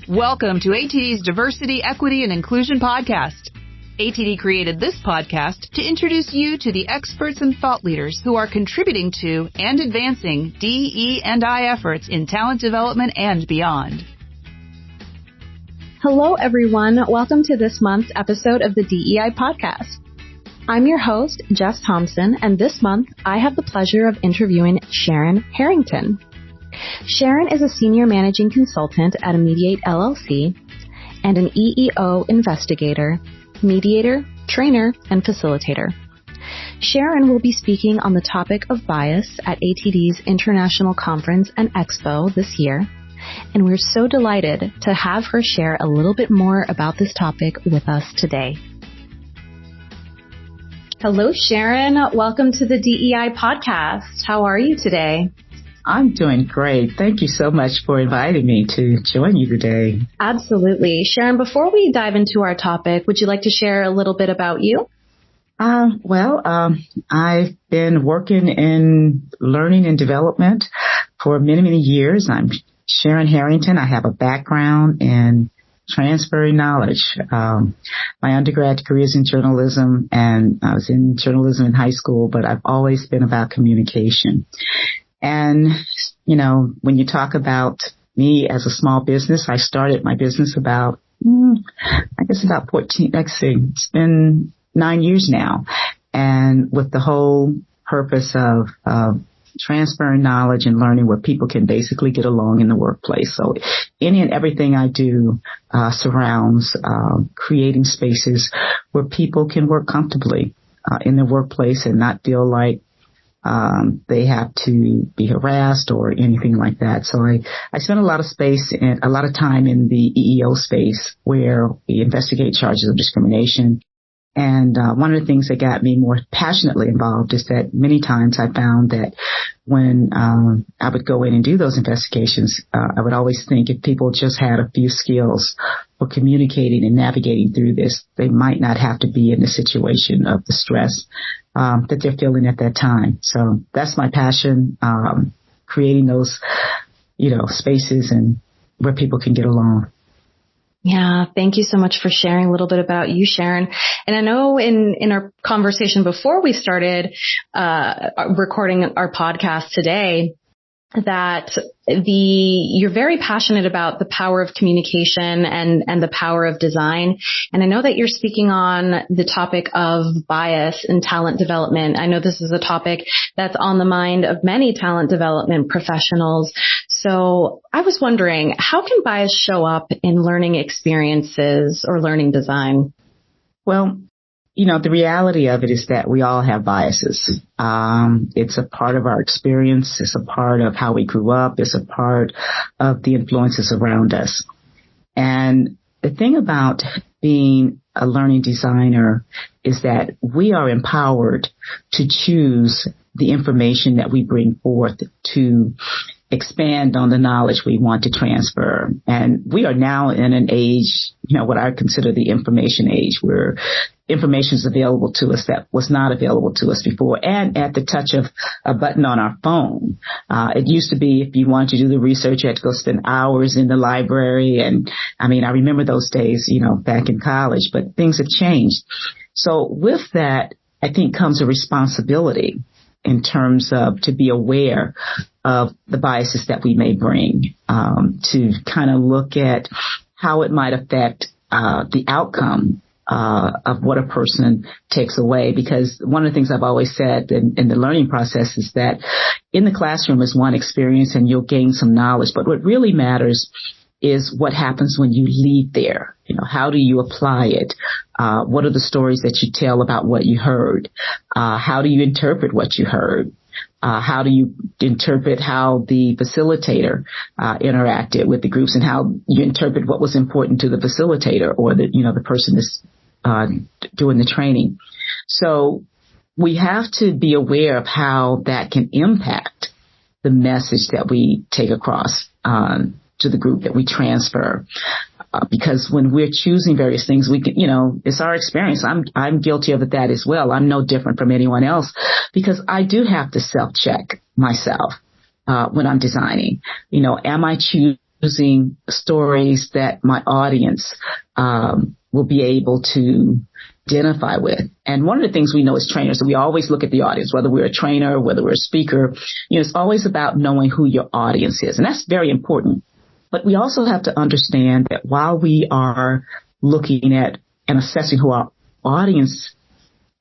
Welcome to ATD's Diversity, Equity, and Inclusion podcast. ATD created this podcast to introduce you to the experts and thought leaders who are contributing to and advancing DE&I efforts in talent development and beyond. Hello, everyone. Welcome to this month's episode of the DEI podcast. I'm your host, Jess Thompson, and this month I have the pleasure of interviewing Sharon Harrington. Sharon is a senior managing consultant at Amediate LLC and an EEO investigator, mediator, trainer, and facilitator. Sharon will be speaking on the topic of bias at ATD's International Conference and Expo this year, and we're so delighted to have her share a little bit more about this topic with us today. Hello, Sharon. Welcome to the DEI podcast. How are you today? I'm doing great. Thank you so much for inviting me to join you today. Absolutely. Sharon, before we dive into our topic, would you like to share a little bit about you? I've been working in learning and development for many, many years. I'm Sharon Harrington. I have a background in transferring knowledge. My undergrad degree is in journalism, and I was in journalism in high school, but I've always been about communication. And, you know, when you talk about me as a small business, I started my business about 14, it's been 9 years now. And with the whole purpose of transferring knowledge and learning where people can basically get along in the workplace. So any and everything I do surrounds creating spaces where people can work comfortably in the workplace and not feel like they have to be harassed or anything like that. So I spent a lot of space and a lot of time in the EEO space where we investigate charges of discrimination. And one of the things that got me more passionately involved is that many times I found that when I would go in and do those investigations, I would always think if people just had a few skills for communicating and navigating through this, they might not have to be in the situation of the stress that they're feeling at that time. So that's my passion, creating those, spaces and where people can get along. Yeah, thank you so much for sharing a little bit about you, Sharon. And I know in our conversation before we started recording our podcast today, that you're very passionate about the power of communication and the power of design. And I know that you're speaking on the topic of bias in talent development. I know this is a topic that's on the mind of many talent development professionals. So I was wondering, how can bias show up in learning experiences or learning design? Well, the reality of it is that we all have biases. It's a part of our experience. It's a part of how we grew up. It's a part of the influences around us. And the thing about being a learning designer is that we are empowered to choose the information that we bring forth to expand on the knowledge we want to transfer. And we are now in an age, what I consider the information age, where information is available to us that was not available to us before, and at the touch of a button on our phone. It used to be if you wanted to do the research, you had to go spend hours in the library. And I remember those days, back in college, but things have changed. So with that, I think comes a responsibility in terms of to be aware of the biases that we may bring, to kind of look at how it might affect the outcome of what a person takes away. Because one of the things I've always said in the learning process is that in the classroom is one experience and you'll gain some knowledge, but what really matters is what happens when you leave there. How do you apply it? What are the stories that you tell about what you heard? How do you interpret what you heard? How do you interpret how the facilitator interacted with the groups, and how you interpret what was important to the facilitator or the person that's doing the training? So we have to be aware of how that can impact the message that we take across to the group that we transfer. Because when we're choosing various things, we can, it's our experience. I'm guilty of that as well. I'm no different from anyone else because I do have to self-check myself when I'm designing. Am I choosing using stories that my audience will be able to identify with. And one of the things we know as trainers, we always look at the audience, whether we're a trainer, whether we're a speaker, it's always about knowing who your audience is. And that's very important. But we also have to understand that while we are looking at and assessing who our audience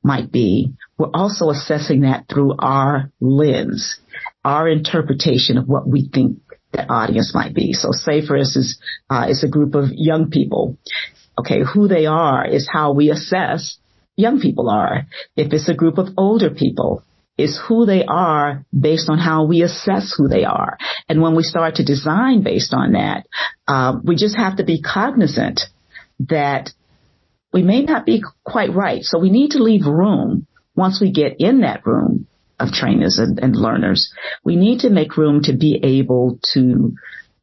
might be, we're also assessing that through our lens, our interpretation of what we think that audience might be. So say, for instance, it's a group of young people. Okay, who they are is how we assess young people are. If it's a group of older people, it's who they are based on how we assess who they are. And when we start to design based on that, we just have to be cognizant that we may not be quite right. So we need to leave room once we get in that room of trainers and learners. We need to make room to be able to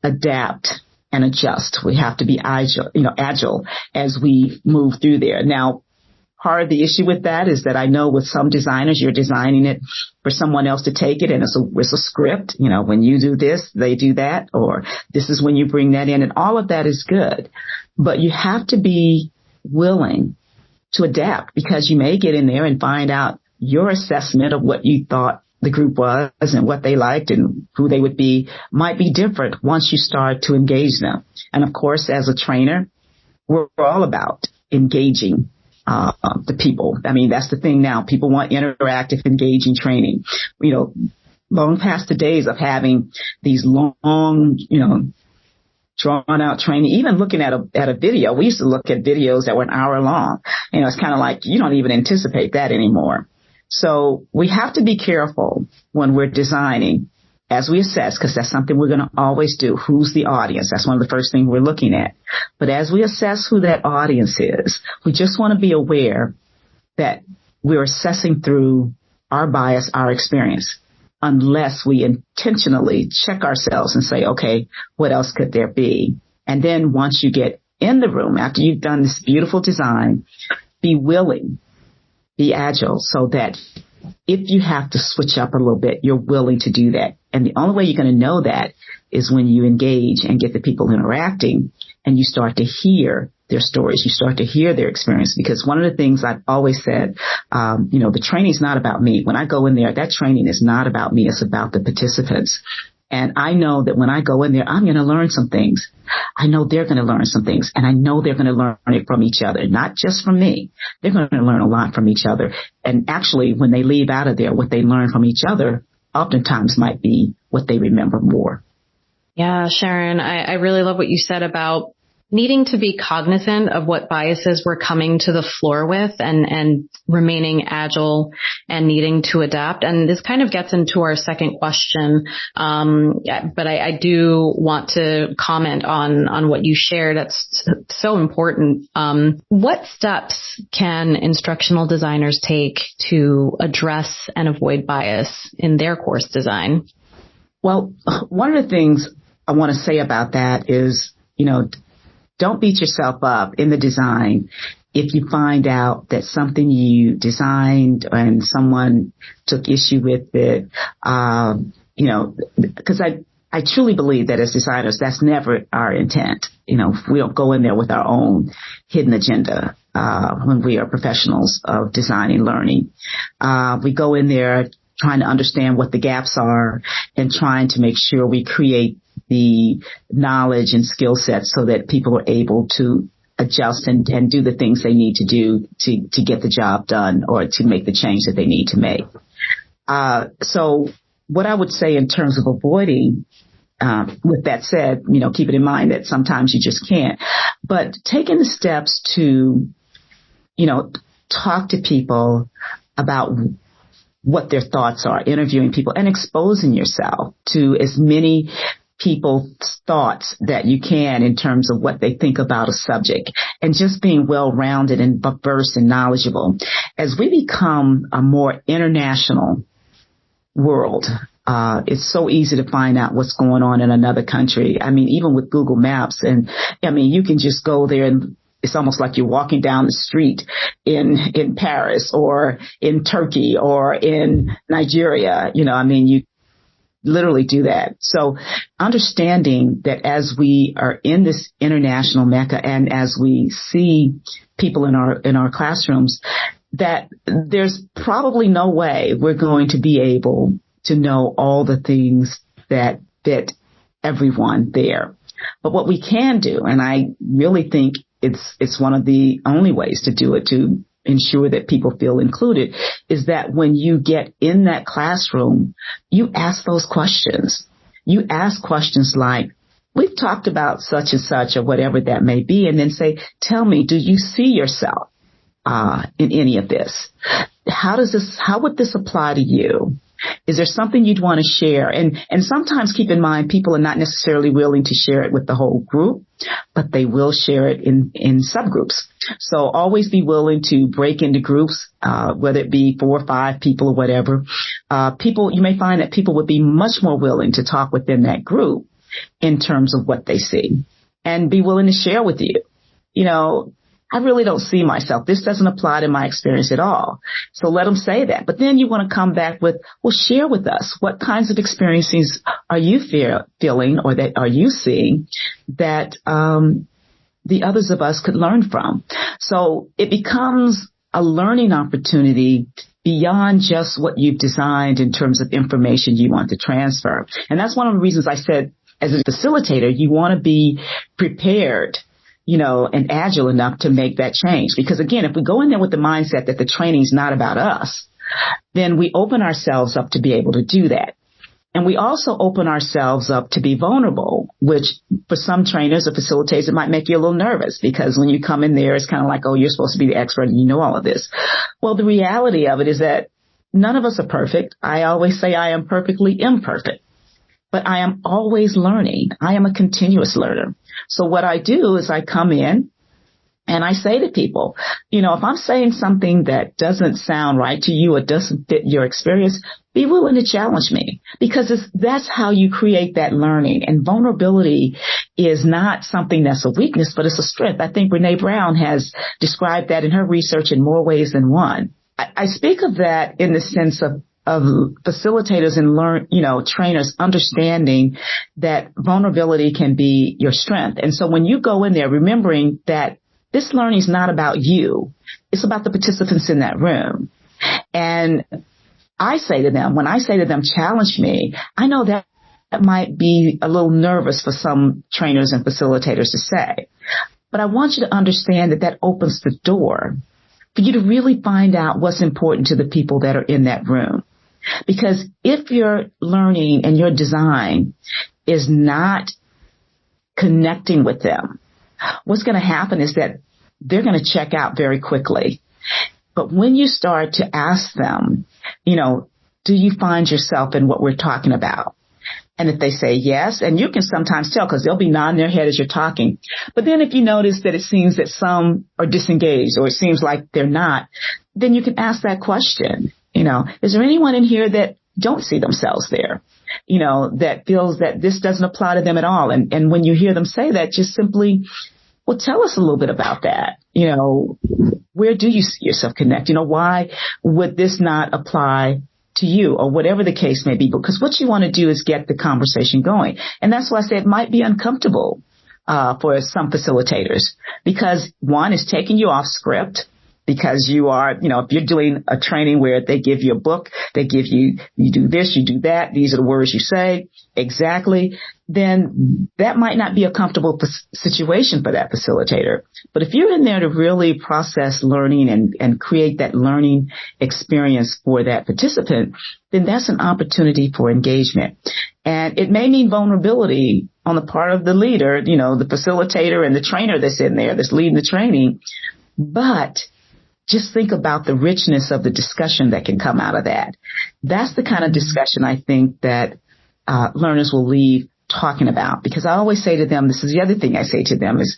adapt and adjust. We have to be agile as we move through there. Now, part of the issue with that is that I know with some designers, you're designing it for someone else to take it, and it's a script. When you do this, they do that, or this is when you bring that in, and all of that is good. But you have to be willing to adapt, because you may get in there and find out your assessment of what you thought the group was and what they liked and who they would be might be different once you start to engage them. And of course, as a trainer, we're all about engaging the people. I mean, that's the thing now. People want interactive, engaging training. Long past the days of having these long, drawn out training. Even looking at a video, we used to look at videos that were an hour long. It's kind of like you don't even anticipate that anymore. So we have to be careful when we're designing as we assess, because that's something we're going to always do. Who's the audience? That's one of the first things we're looking at. But as we assess who that audience is, we just want to be aware that we're assessing through our bias, our experience, unless we intentionally check ourselves and say, okay, what else could there be? And then once you get in the room, after you've done this beautiful design, be willing, be agile, so that if you have to switch up a little bit, you're willing to do that. And the only way you're going to know that is when you engage and get the people interacting and you start to hear their stories, you start to hear their experience. Because one of the things I've always said, the training is not about me. When I go in there, that training is not about me. It's about the participants. And I know that when I go in there, I'm going to learn some things. I know they're going to learn some things, and I know they're going to learn it from each other, not just from me. They're going to learn a lot from each other. And actually, when they leave out of there, what they learn from each other oftentimes might be what they remember more. Yeah, Sharon, I really love what you said about needing to be cognizant of what biases we're coming to the floor with and remaining agile and needing to adapt. And this kind of gets into our second question. But I do want to comment on what you shared. That's so important. What steps can instructional designers take to address and avoid bias in their course design? Well, one of the things I want to say about that is, don't beat yourself up in the design if you find out that something you designed and someone took issue with it, because I truly believe that as designers, that's never our intent. We don't go in there with our own hidden agenda when we are professionals of design and learning. We go in there trying to understand what the gaps are and trying to make sure we create the knowledge and skill sets so that people are able to adjust and do the things they need to do to get the job done or to make the change that they need to make. So what I would say in terms of avoiding, with that said, keep it in mind that sometimes you just can't, but taking the steps to, talk to people about what their thoughts are, interviewing people and exposing yourself to as many people's thoughts that you can in terms of what they think about a subject, and just being well-rounded and versed and knowledgeable. As we become a more international world, it's so easy to find out what's going on in another country. I mean, even with Google Maps, and you can just go there and it's almost like you're walking down the street in Paris or in Turkey or in Nigeria. literally do that. So understanding that as we are in this international mecca and as we see people in our classrooms, that there's probably no way we're going to be able to know all the things that fit everyone there. But what we can do, and I really think it's one of the only ways to do it, to ensure that people feel included, is that when you get in that classroom, you ask those questions. You ask questions like, we've talked about such and such or whatever that may be, and then say, tell me, do you see yourself in any of this? How would this apply to you? Is there something you'd want to share? And sometimes keep in mind, people are not necessarily willing to share it with the whole group, but they will share it in subgroups. So always be willing to break into groups, whether it be 4 or 5 people or whatever. You may find that people would be much more willing to talk within that group in terms of what they see and be willing to share with you. I really don't see myself. This doesn't apply to my experience at all. So let them say that. But then you want to come back with, well, share with us. What kinds of experiences are you feeling or that are you seeing that the others of us could learn from? So it becomes a learning opportunity beyond just what you've designed in terms of information you want to transfer. And that's one of the reasons I said, as a facilitator, you want to be prepared, and agile enough to make that change. Because again, if we go in there with the mindset that the training is not about us, then we open ourselves up to be able to do that. And we also open ourselves up to be vulnerable, which for some trainers or facilitators, it might make you a little nervous because when you come in there, it's kind of like, oh, you're supposed to be the expert and you know all of this. Well, the reality of it is that none of us are perfect. I always say I am perfectly imperfect. But I am always learning. I am a continuous learner. So what I do is I come in and I say to people, if I'm saying something that doesn't sound right to you or doesn't fit your experience, be willing to challenge me because that's how you create that learning. And vulnerability is not something that's a weakness, but it's a strength. I think Brene Brown has described that in her research in more ways than one. I speak of that in the sense of facilitators and trainers understanding that vulnerability can be your strength. And so when you go in there, remembering that this learning is not about you, it's about the participants in that room. And I say to them, when I say to them, challenge me, I know that might be a little nervous for some trainers and facilitators to say, but I want you to understand that opens the door for you to really find out what's important to the people that are in that room. Because if your learning and your design is not connecting with them, what's going to happen is that they're going to check out very quickly. But when you start to ask them, do you find yourself in what we're talking about? And if they say yes, and you can sometimes tell because they'll be nodding their head as you're talking. But then if you notice that it seems that some are disengaged or it seems like they're not, then you can ask that question. Is there anyone in here that don't see themselves there? That feels that this doesn't apply to them at all. And when you hear them say that, just simply, well, tell us a little bit about that. Where do you see yourself connect? Why would this not apply to you or whatever the case may be? Because what you want to do is get the conversation going. And that's why I say it might be uncomfortable for some facilitators because one is taking you off script. Because you are, if you're doing a training where they give you a book, they give you do this, you do that, these are the words you say, exactly, then that might not be a comfortable situation for that facilitator. But if you're in there to really process learning and create that learning experience for that participant, then that's an opportunity for engagement. And it may mean vulnerability on the part of the leader, the facilitator and the trainer that's in there that's leading the training, but just think about the richness of the discussion that can come out of that. That's the kind of discussion I think that learners will leave talking about, because I always say to them, this is the other thing I say to them is,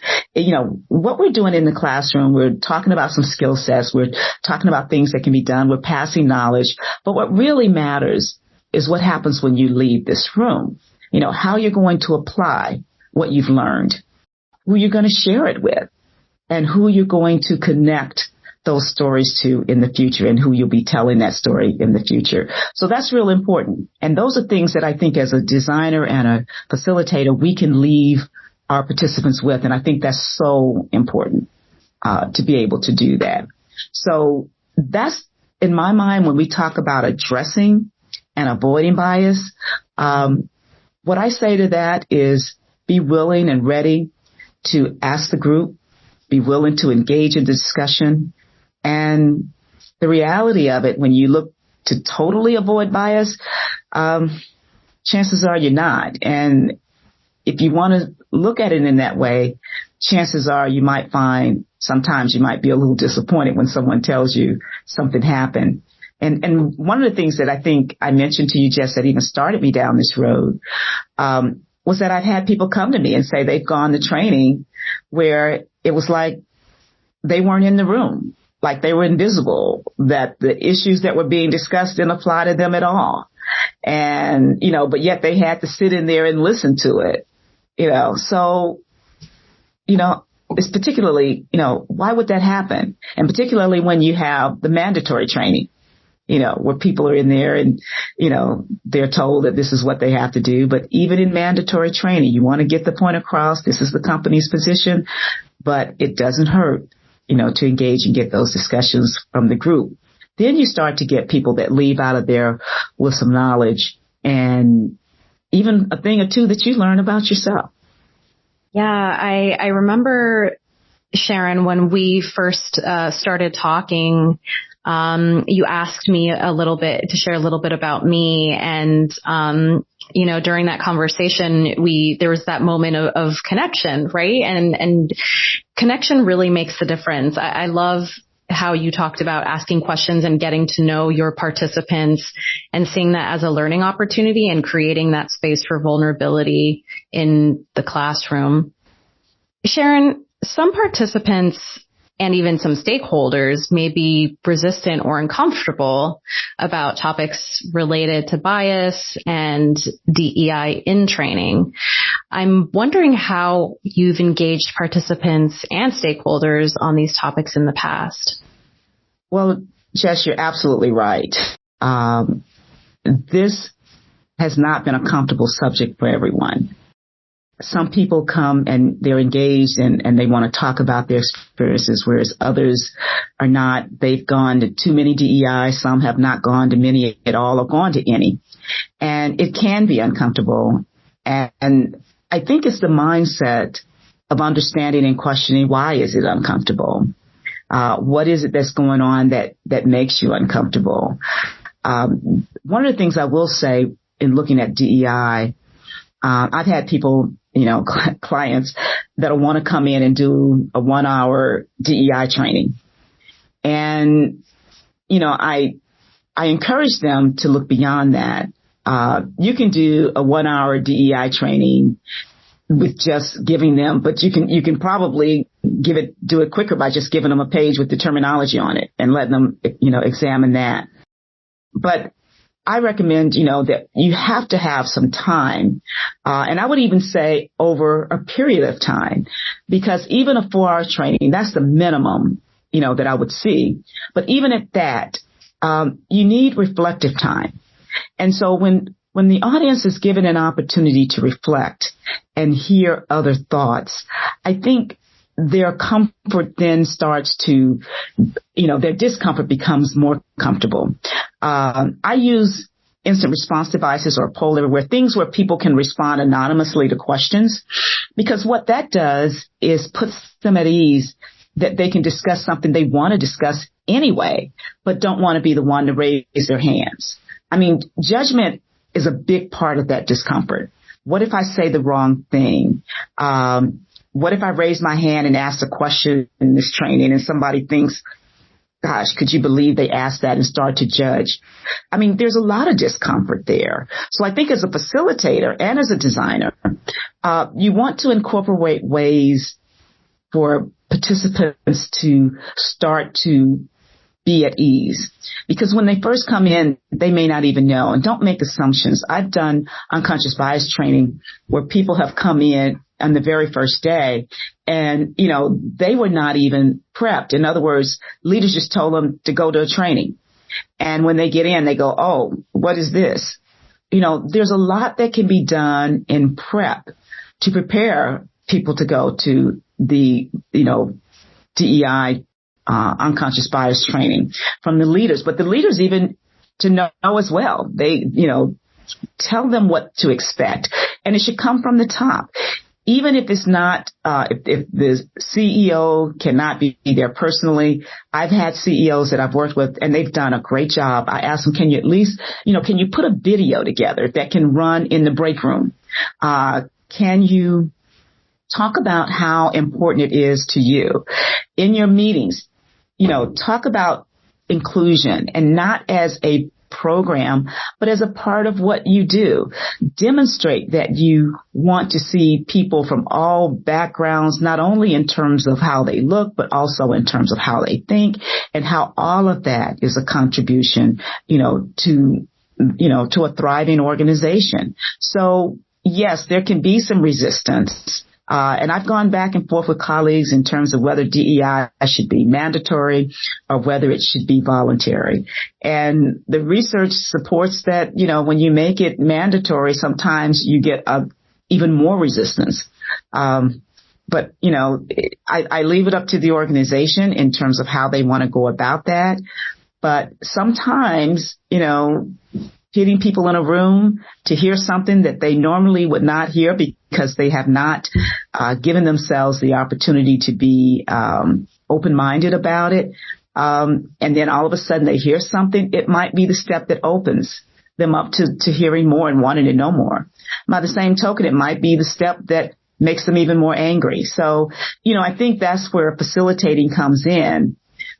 what we're doing in the classroom, we're talking about some skill sets, we're talking about things that can be done, we're passing knowledge, but what really matters is what happens when you leave this room. How you're going to apply what you've learned, who you're going to share it with, and who you're going to connect those stories to in the future and who you'll be telling that story in the future. So that's real important. And those are things that I think as a designer and a facilitator, we can leave our participants with. And I think that's so important to be able to do that. So that's, in my mind, when we talk about addressing and avoiding bias, what I say to that is be willing and ready to ask the group, be willing to engage in discussion. And the reality of it, when you look to totally avoid bias, chances are you're not. And if you want to look at it in that way, chances are you might find sometimes you might be a little disappointed when someone tells you something happened. And one of the things that I think I mentioned to you, Jess, that even started me down this road, was that I've had people come to me and say they've gone to training where it was like they weren't in the room, like they were invisible, that the issues that were being discussed didn't apply to them at all. And, but yet they had to sit in there and listen to it, so, it's particularly, why would that happen? And particularly when you have the mandatory training, where people are in there and, they're told that this is what they have to do. But even in mandatory training, you want to get the point across. This is the company's position, but it doesn't hurt, to engage and get those discussions from the group. Then you start to get people that leave out of there with some knowledge and even a thing or two that you learn about yourself. Yeah, I remember, Sharon, when we first started talking, you asked me to share a little bit about me. And, during that conversation, there was that moment of connection, right? And connection really makes the difference. I love how you talked about asking questions and getting to know your participants and seeing that as a learning opportunity and creating that space for vulnerability in the classroom. Sharon, some participants and even some stakeholders may be resistant or uncomfortable about topics related to bias and DEI in training. I'm wondering how you've engaged participants and stakeholders on these topics in the past. Well, Jess, you're absolutely right. This has not been a comfortable subject for everyone. Some people come and they're engaged and they want to talk about their experiences, whereas others are not. They've gone to too many DEI. Some have not gone to many at all or gone to any. And it can be uncomfortable. And I think it's the mindset of understanding and questioning, why is it uncomfortable? What is it that's going on that makes you uncomfortable? One of the things I will say in looking at DEI, I've had people, clients that'll want to come in and do a 1-hour DEI training. And, I encourage them to look beyond that. You can do a 1-hour DEI training with just giving them, but you can probably do it quicker by just giving them a page with the terminology on it and letting them, examine that. But I recommend, that you have to have some time. And I would even say over a period of time, because even a 4-hour training, that's the minimum, that I would see. But even at that, you need reflective time. And so when the audience is given an opportunity to reflect and hear other thoughts, I think their comfort then starts to, their discomfort becomes more comfortable. I use instant response devices or poll everywhere, things where people can respond anonymously to questions, because what that does is puts them at ease that they can discuss something they want to discuss anyway, but don't want to be the one to raise their hands. I mean, judgment is a big part of that discomfort. What if I say the wrong thing? What if I raise my hand and ask a question in this training and somebody thinks, gosh, could you believe they asked that, and start to judge? I mean, there's a lot of discomfort there. So I think as a facilitator and as a designer, you want to incorporate ways for participants to start to be at ease. Because when they first come in, they may not even know. And don't make assumptions. I've done unconscious bias training where people have come in on the very first day. And, they were not even prepped. In other words, leaders just told them to go to a training. And when they get in, they go, oh, what is this? There's a lot that can be done in prep to prepare people to go to the, DEI, unconscious bias training from the leaders, but the leaders even to know as well. They, tell them what to expect, and it should come from the top. Even if it's not, if the CEO cannot be there personally, I've had CEOs that I've worked with and they've done a great job. I ask them, can you at least, can you put a video together that can run in the break room? Can you talk about how important it is to you in your meetings? Talk about inclusion, and not as a program, but as a part of what you do. Demonstrate that you want to see people from all backgrounds, not only in terms of how they look, but also in terms of how they think, and how all of that is a contribution, to a thriving organization. So yes, there can be some resistance. And I've gone back and forth with colleagues in terms of whether DEI should be mandatory or whether it should be voluntary. And the research supports that, when you make it mandatory, sometimes you get even more resistance. But, I leave it up to the organization in terms of how they want to go about that. But sometimes, getting people in a room to hear something that they normally would not hear because they have not given themselves the opportunity to be open-minded about it. And then all of a sudden they hear something, it might be the step that opens them up to hearing more and wanting to know more. By the same token, it might be the step that makes them even more angry. So, I think that's where facilitating comes in.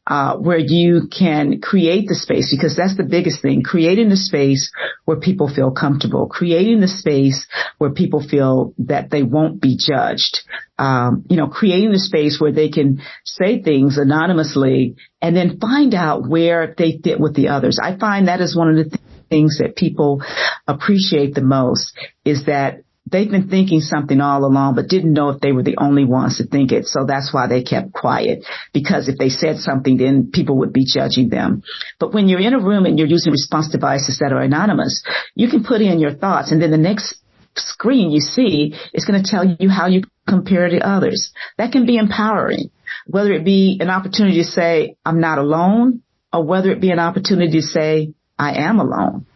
Where you can create the space, because that's the biggest thing, creating the space where people feel comfortable, creating the space where people feel that they won't be judged, creating the space where they can say things anonymously and then find out where they fit with the others. I find that is one of the things that people appreciate the most, is that they've been thinking something all along, but didn't know if they were the only ones to think it. So that's why they kept quiet, because if they said something, then people would be judging them. But when you're in a room and you're using response devices that are anonymous, you can put in your thoughts, and then the next screen you see is going to tell you how you compare to others. That can be empowering, whether it be an opportunity to say, I'm not alone, or whether it be an opportunity to say, I am alone.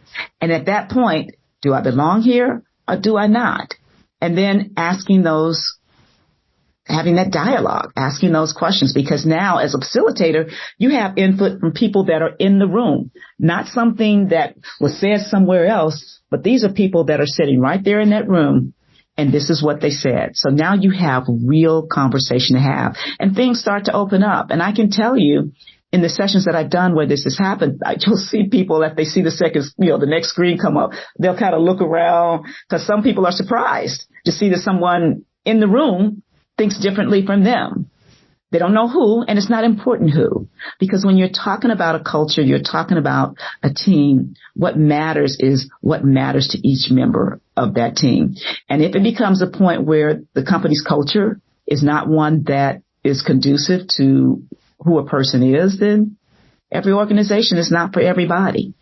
And at that point, do I belong here? Or do I not? And then having that dialogue, asking those questions, because now as a facilitator, you have input from people that are in the room, not something that was said somewhere else, but these are people that are sitting right there in that room, and this is what they said. So now you have real conversation to have, and things start to open up. And I can tell you, in the sessions that I've done where this has happened, you'll see people, if they see the next screen come up, they'll kind of look around, because some people are surprised to see that someone in the room thinks differently from them. They don't know who, and it's not important who, because when you're talking about a culture, you're talking about a team. What matters is what matters to each member of that team. And if it becomes a point where the company's culture is not one that is conducive to who a person is, then every organization is not for everybody.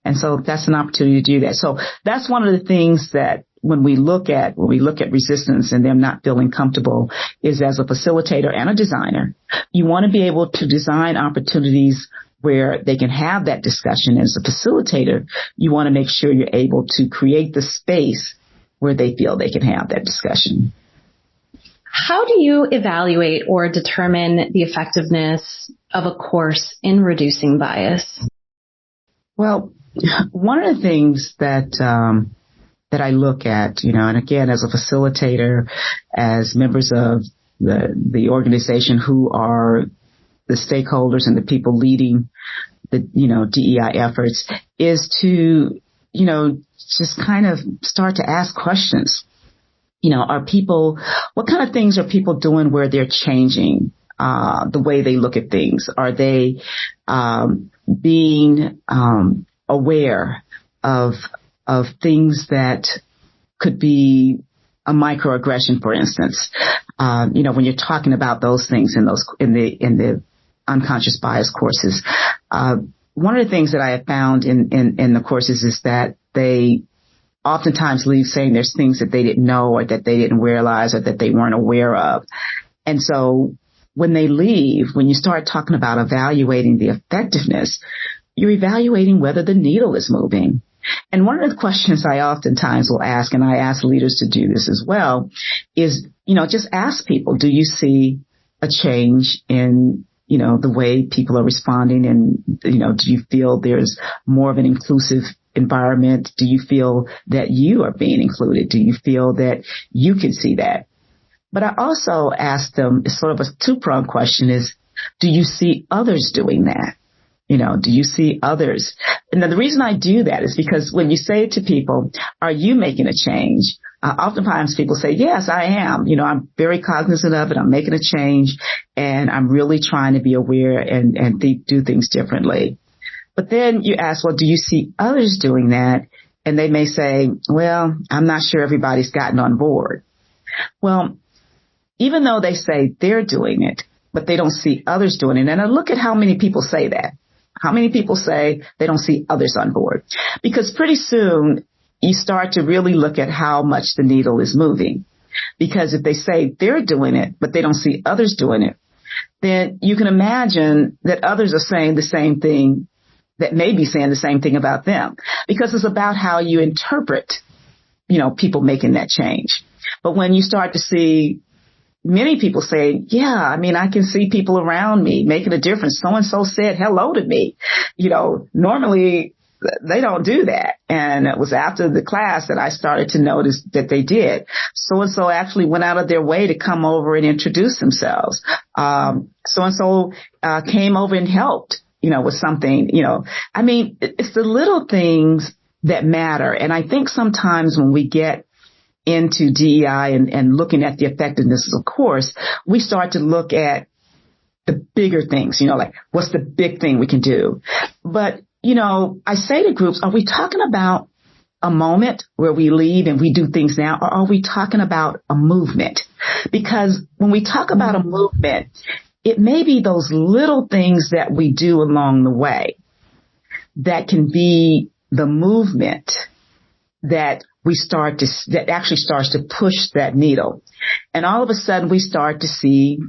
And so that's an opportunity to do that. So that's one of the things that when we look at resistance and them not feeling comfortable, is as a facilitator and a designer, you want to be able to design opportunities where they can have that discussion. As a facilitator, you want to make sure you're able to create the space where they feel they can have that discussion. How do you evaluate or determine the effectiveness of a course in reducing bias? Well, one of the things that I look at, and again, as a facilitator, as members of the organization who are the stakeholders and the people leading the, DEI efforts, is to, just kind of start to ask questions. What kind of things are people doing where they're changing the way they look at things? Are they being aware of things that could be a microaggression, for instance. When you're talking about those things in the unconscious bias courses, one of the things that I have found in the courses is that they oftentimes leave saying there's things that they didn't know or that they didn't realize or that they weren't aware of. And so when they leave, when you start talking about evaluating the effectiveness, you're evaluating whether the needle is moving. And one of the questions I oftentimes will ask, and I ask leaders to do this as well, is, just ask people, do you see a change in, the way people are responding? And, do you feel there's more of an inclusive environment? Do you feel that you are being included? Do you feel that you can see that? But I also ask them, it's sort of a two-pronged question, is, do you see others doing that? Do you see others? And the reason I do that is because when you say to people, are you making a change? Oftentimes people say, yes, I am. I'm very cognizant of it. I'm making a change and I'm really trying to be aware and do things differently. But then you ask, well, do you see others doing that? And they may say, well, I'm not sure everybody's gotten on board. Well, even though they say they're doing it, but they don't see others doing it. And I look at how many people say that. How many people say they don't see others on board? Because pretty soon you start to really look at how much the needle is moving. Because if they say they're doing it, but they don't see others doing it, then you can imagine that others are saying the same thing, that may be saying the same thing about them. Because it's about how you interpret, people making that change. But when you start to see many people say, yeah, I can see people around me making a difference. So-and-so said hello to me. Normally they don't do that. And it was after the class that I started to notice that they did. So-and-so actually went out of their way to come over and introduce themselves. So-and-so came over and helped, with something, it's the little things that matter. And I think sometimes when we get into DEI and looking at the effectiveness of course, we start to look at the bigger things, like what's the big thing we can do. But, I say to groups, are we talking about a moment where we leave and we do things now, or are we talking about a movement? Because when we talk about a movement, it may be those little things that we do along the way that can be the movement that actually starts to push that needle. And all of a sudden we start to see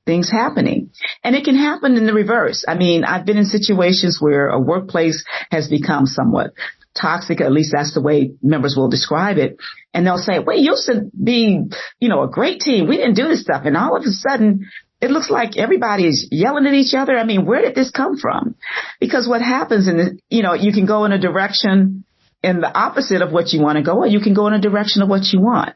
things happening. And it can happen in the reverse. I've been in situations where a workplace has become somewhat toxic, at least that's the way members will describe it. And they'll say, well, you used to be, a great team. We didn't do this stuff. And all of a sudden it looks like everybody is yelling at each other. Where did this come from? Because what happens you can go in a direction in the opposite of what you want to go, or you can go in a direction of what you want.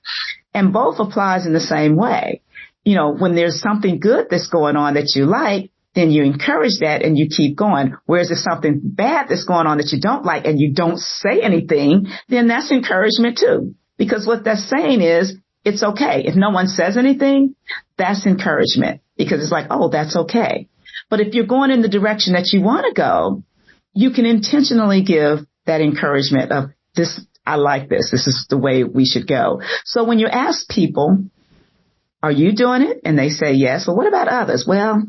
And both applies in the same way. When there's something good that's going on that you like, then you encourage that and you keep going. Whereas if something bad that's going on that you don't like and you don't say anything, then that's encouragement too. Because what that's saying is it's okay. If no one says anything, that's encouragement because it's like, oh, that's okay. But if you're going in the direction that you want to go, you can intentionally give that encouragement of this. I like this. This is the way we should go. So when you ask people, are you doing it? And they say yes. Well, what about others? Well,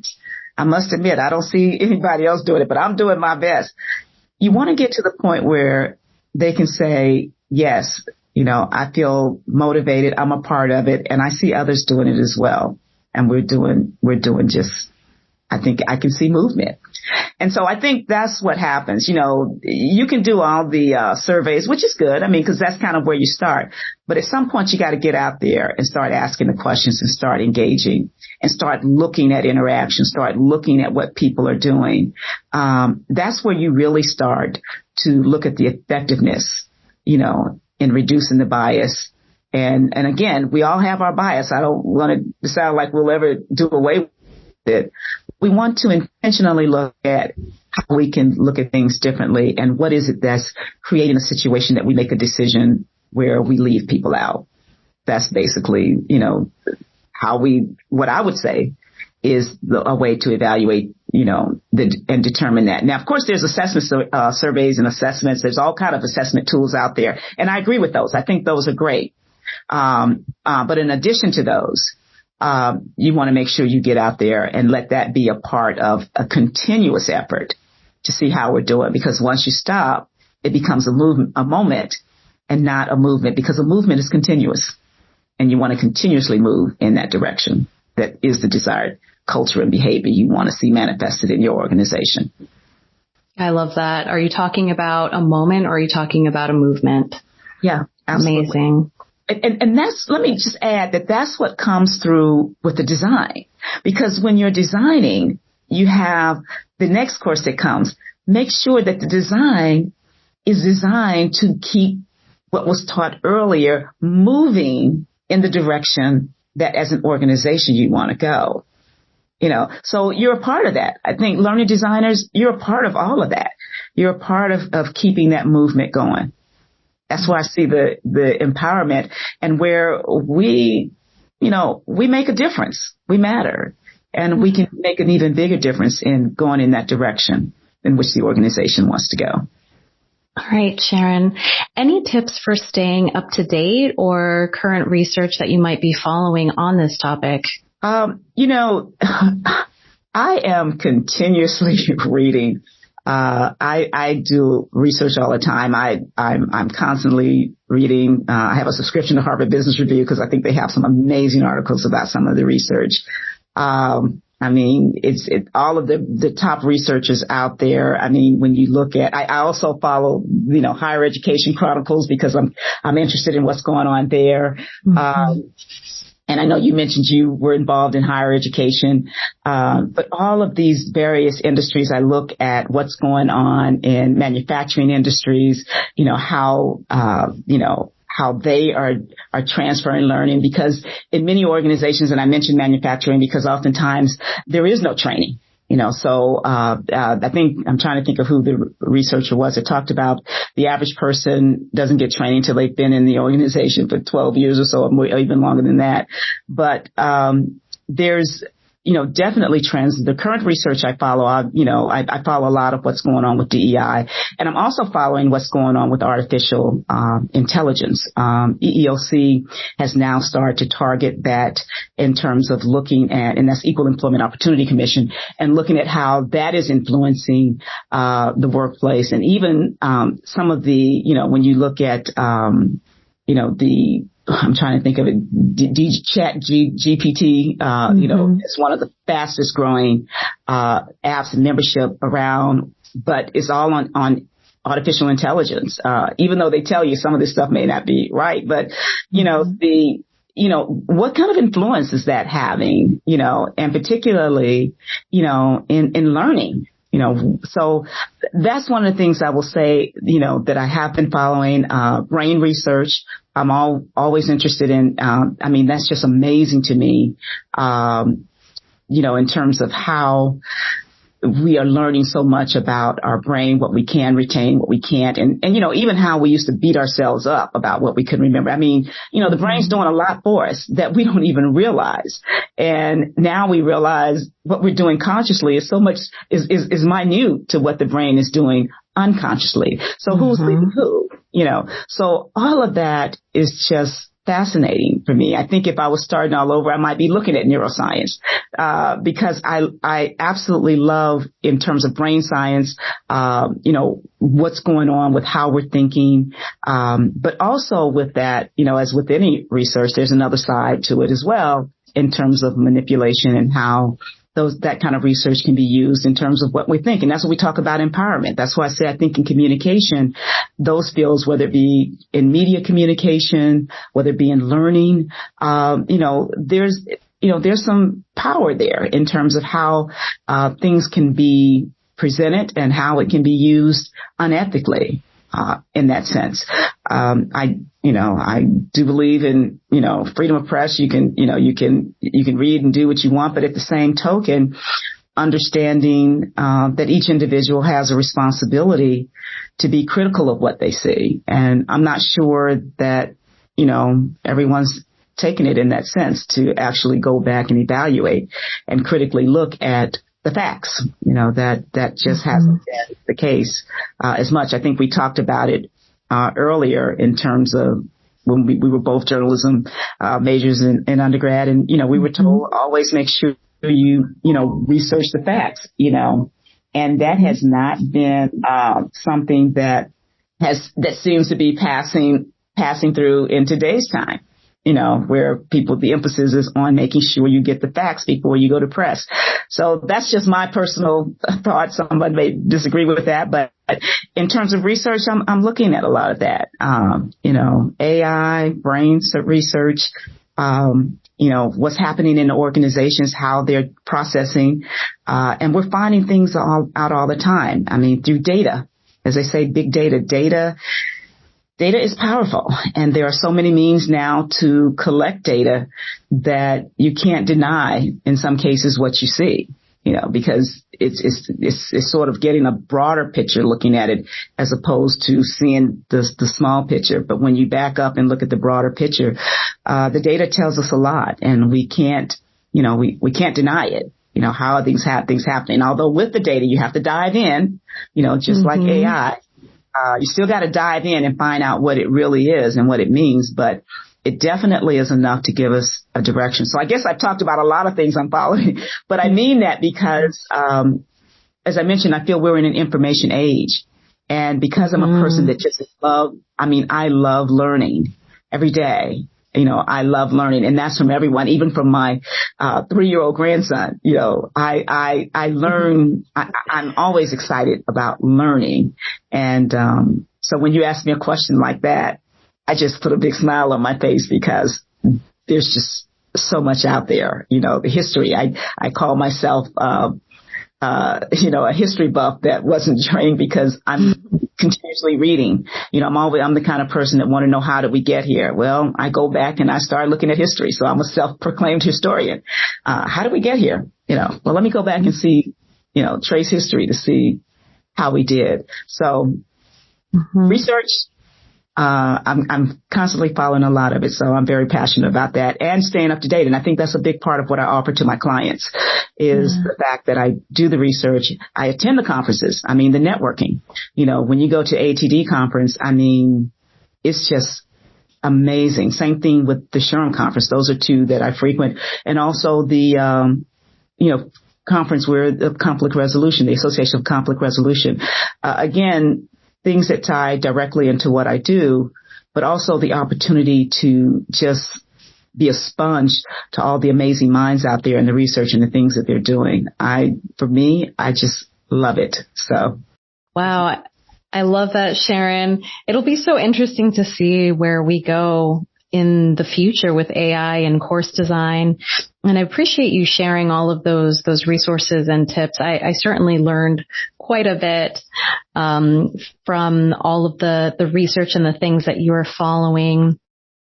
I must admit, I don't see anybody else doing it, but I'm doing my best. You want to get to the point where they can say, yes, I feel motivated. I'm a part of it. And I see others doing it as well. And we're doing just, I think I can see movement. And so I think that's what happens. You can do all the surveys, which is good. Because that's kind of where you start. But at some point, you got to get out there and start asking the questions and start engaging and start looking at interaction, start looking at what people are doing. That's where you really start to look at the effectiveness, in reducing the bias. And again, we all have our bias. I don't want to sound like we'll ever do away with it. We want to intentionally look at how we can look at things differently and what is it that's creating a situation that we make a decision where we leave people out. That's basically, what I would say is a way to evaluate, and determine that. Now, of course, there's assessment surveys and assessments. There's all kind of assessment tools out there. And I agree with those. I think those are great. But in addition to those, you want to make sure you get out there and let that be a part of a continuous effort to see how we're doing. Because once you stop, it becomes a moment and not a movement, because a movement is continuous and you want to continuously move in that direction. That is the desired culture and behavior you want to see manifested in your organization. I love that. Are you talking about a moment or are you talking about a movement? Yeah, absolutely. Amazing. And let me just add that's what comes through with the design. Because when you're designing, you have the next course that comes. Make sure that the design is designed to keep what was taught earlier moving in the direction that as an organization you want to go. So you're a part of that. I think learning designers, you're a part of all of that. You're a part of keeping that movement going. That's why I see the empowerment and where we make a difference. We matter, and we can make an even bigger difference in going in that direction in which the organization wants to go. All right, Sharon, any tips for staying up to date or current research that you might be following on this topic? I am continuously reading. I do research all the time. I'm constantly reading. I have a subscription to Harvard Business Review because I think they have some amazing articles about some of the research. It's all of the top researchers out there. When you look at, I also follow, Higher Education Chronicles because I'm interested in what's going on there. Mm-hmm. And I know you mentioned you were involved in higher education, but all of these various industries, I look at what's going on in manufacturing industries, how they are transferring learning, because in many organizations, and I mentioned manufacturing because oftentimes there is no training. So I think I'm trying to think of who the researcher was that talked about the average person doesn't get training until they've been in the organization for 12 years or so, or even longer than that. But there's definitely trends. The current research I follow, I follow a lot of what's going on with DEI, and I'm also following what's going on with artificial intelligence. EEOC has now started to target that in terms of looking at, and that's Equal Employment Opportunity Commission, and looking at how that is influencing the workplace, and even some of the, when you look at I'm trying to think of it, GPT, it's one of the fastest growing apps and membership around, but it's all on artificial intelligence. Even though they tell you some of this stuff may not be right, but, what kind of influence is that having, and particularly, in learning? So that's one of the things I will say, that I have been following, brain research. I'm always interested in, that's just amazing to me, in terms of how we are learning so much about our brain, what we can retain, what we can't, and even how we used to beat ourselves up about what we couldn't remember. The brain's doing a lot for us that we don't even realize. And now we realize what we're doing consciously is so much, is minute to what the brain is doing unconsciously. So who's leading who? So all of that is just fascinating for me. I think if I was starting all over, I might be looking at neuroscience, because I absolutely love, in terms of brain science, what's going on with how we're thinking. But also with that, as with any research, there's another side to it as well, in terms of manipulation and how that kind of research can be used in terms of what we think. And that's what we talk about empowerment. That's why I say I think in communication, those fields, whether it be in media communication, whether it be in learning, there's some power there in terms of how things can be presented and how it can be used unethically. In that sense, I do believe in, freedom of press. You can read and do what you want, but at the same token, understanding, that each individual has a responsibility to be critical of what they see. And I'm not sure that, everyone's taken it in that sense to actually go back and evaluate and critically look at the facts, that just hasn't been the case as much. I think we talked about it earlier in terms of when we were both journalism majors in undergrad. And, we were told always make sure you research the facts, and that has not been something that seems to be passing through in today's time, where the emphasis is on making sure you get the facts before you go to press. So that's just my personal thought. Somebody may disagree with that, but in terms of research, I'm looking at a lot of that. AI, brain research, what's happening in the organizations, how they're processing, and we're finding things out all the time. I mean, through data, as I say, big data. Data is powerful, and there are so many means now to collect data that you can't deny, in some cases, what you see, because it's sort of getting a broader picture looking at it as opposed to seeing the small picture. But when you back up and look at the broader picture, the data tells us a lot, and we can't deny it. How are things happening? Although with the data, you have to dive in, just like AI. You still got to dive in and find out what it really is and what it means, but it definitely is enough to give us a direction. So I guess I've talked about a lot of things I'm following, but I mean that because, as I mentioned, I feel we're in an information age. And because I'm a person that just I love learning every day. I love learning, and that's from everyone, even from my 3-year-old grandson. I learn. I'm always excited about learning, and so when you ask me a question like that, I just put a big smile on my face because there's just so much out there. The history. I call myself a history buff that wasn't trained because I'm continuously reading. I'm the kind of person that want to know, how did we get here? Well, I go back and I start looking at history. So I'm a self-proclaimed historian. How did we get here? Well, let me go back and see, trace history to see how we did. So research, I'm constantly following a lot of it. So I'm very passionate about that and staying up to date. And I think that's a big part of what I offer to my clients is the fact that I do the research. I attend the conferences. The networking, when you go to ATD conference, it's just amazing. Same thing with the Sharon conference. Those are two that I frequent. And also the, conference where the conflict resolution, the Association of Conflict Resolution, again, things that tie directly into what I do, but also the opportunity to just be a sponge to all the amazing minds out there and the research and the things that they're doing. For me, I just love it. So. Wow. I love that, Sharon. It'll be so interesting to see where we go in the future with AI and course design. And I appreciate you sharing all of those resources and tips. I certainly learned quite a bit from all of the research and the things that you are following.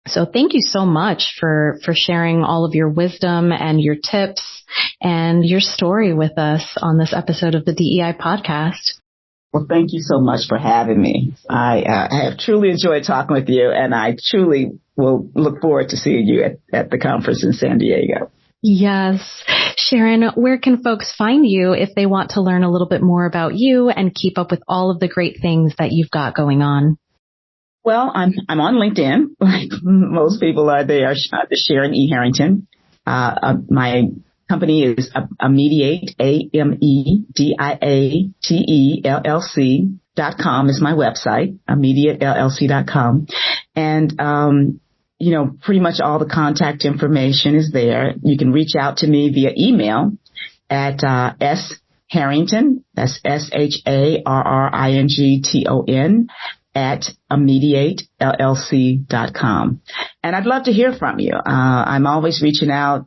So thank you so much for sharing all of your wisdom and your tips and your story with us on this episode of the DEI podcast. Well, thank you so much for having me. I have truly enjoyed talking with you, and I truly will look forward to seeing you at the conference in San Diego. Yes. Sharon, where can folks find you if they want to learn a little bit more about you and keep up with all of the great things that you've got going on? Well, I'm on LinkedIn, like most people are there. Sharon E. Harrington. My company is Amediate, AMEDIATE LLC.com is my website, Amediate LLC.com. And, pretty much all the contact information is there. You can reach out to me via email at sharrington, that's SHARRINGTON, at AmediateLLC.com. And I'd love to hear from you. I'm always reaching out,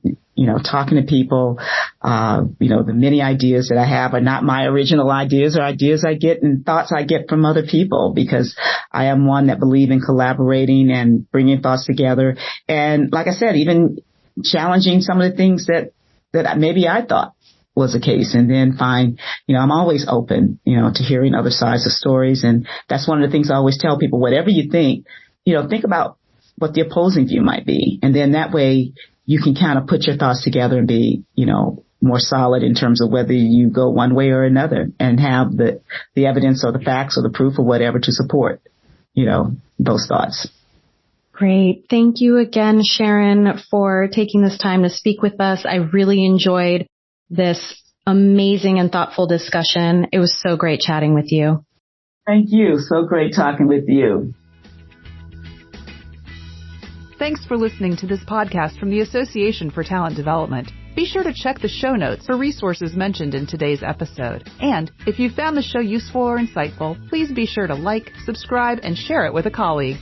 talking to people. The many ideas that I have are not my original ideas, or ideas I get and thoughts I get from other people, because I am one that believes in collaborating and bringing thoughts together. And like I said, even challenging some of the things that maybe I thought was the case, and then I'm always open, to hearing other sides of stories. And that's one of the things I always tell people: whatever you think about what the opposing view might be. And then that way you can kind of put your thoughts together and be, more solid in terms of whether you go one way or another, and have the evidence or the facts or the proof or whatever to support, those thoughts. Great. Thank you again, Sharon, for taking this time to speak with us. I really enjoyed this amazing and thoughtful discussion. It was so great chatting with you. Thank you. So great talking with you. Thanks for listening to this podcast from the Association for Talent Development. Be sure to check the show notes for resources mentioned in today's episode. And if you found the show useful or insightful, please be sure to like, subscribe, and share it with a colleague.